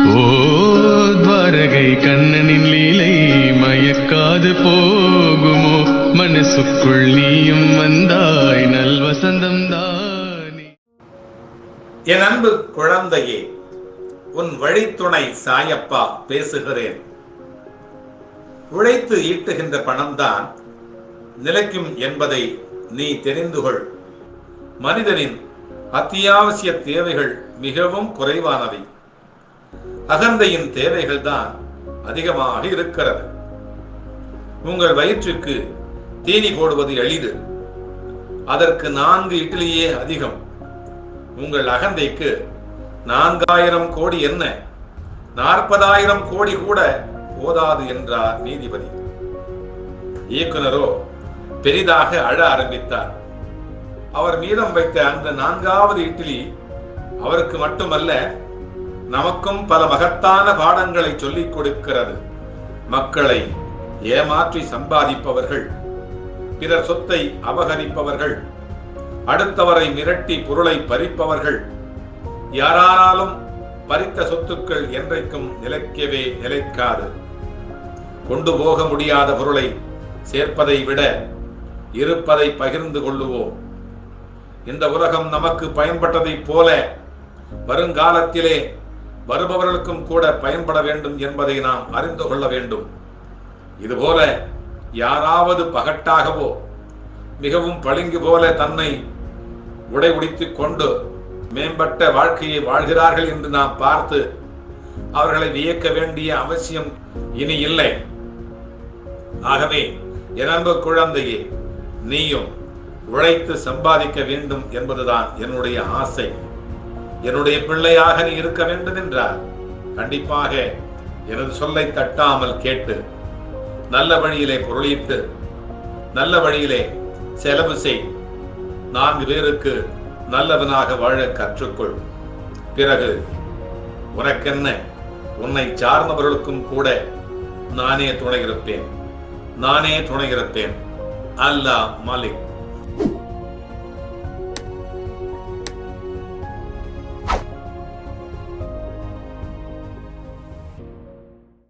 ஓ துவாரகை கண்ணனின் லீலை மயக்காது போகுமோ, மனசுக்குள் நீயும் வந்தாய் நல் வசந்தம் தானே. என் அன்பு குழந்தையே, உன் வழித்துணை சாயப்பா பேசுகிறேன். உழைத்து ஈட்டுகின்ற பணம்தான் நிலைக்கும் என்பதை நீ தெரிந்து கொள். மனிதனின் அத்தியாவசிய தேவைகள் மிகவும் குறைவானவை. அகந்தையின் தேவைகள் தான் அதிகமாக இருக்கிறது. உங்கள் வயிற்றுக்கு தீனி போடுவது எளிது, அதற்கு 4 இட்லியே அதிகம். உங்கள் அகந்தைக்கு 4000 கோடி என்ன, 40,000 கோடி கூட போதாது என்றார் நீதிபதி. இயக்குனரோ பெரிதாக அழ ஆரம்பித்தார். அவர் மீதம் வைத்த அந்த 4வது இட்லி அவருக்கு மட்டுமல்ல, நமக்கும் பல மகத்தான பாடங்களை சொல்லிக் கொடுக்கிறது. மக்களை ஏமாற்றி சம்பாதிப்பவர்கள், பிறர் சொத்தை அபகரிப்பவர்கள், அடுத்தவரை மிரட்டி பொருளை பறிப்பவர்கள், யாராலும் பறித்த சொத்துக்கள் என்றைக்கும் நிலைக்கவே நிலைக்காது. கொண்டு போக முடியாத பொருளை சேர்ப்பதை விட இருப்பதை பகிர்ந்து கொள்ளுவோம். இந்த உலகம் நமக்கு பயன்பட்டதைப் போல வருங்காலத்திலே வருபவர்களுக்கும் கூட பயன்பட வேண்டும் என்பதை நாம் அறிந்து கொள்ள வேண்டும். இதுபோல யாராவது பகட்டாகவோ மிகவும் பளிங்கு போல தன்னை உடை உடித்துக் கொண்டு மேம்பட்ட வாழ்க்கையை வாழ்கிறார்கள் என்று நாம் பார்த்து அவர்களை வியக்க வேண்டிய அவசியம் இனி இல்லை. ஆகவே என் அன்பு குழந்தையே, நீயும் உழைத்து சம்பாதிக்க வேண்டும் என்பதுதான் என்னுடைய ஆசை. என்னுடைய பிள்ளையாக நீ இருக்க வேண்டும் என்றால் கண்டிப்பாக எனது சொல்லை தட்டாமல் கேட்டு நல்ல வழியிலே பொருளீட்டு நல்ல வழியிலே செலவு செய். 4 பேருக்கு நல்லவனாக வாழ கற்றுக்கொள். பிறகு உனக்கென்ன, உன்னை சார்ந்தவர்களுக்கும் கூட நானே துணை இருப்பேன். அல்லாஹ் மாலிக்.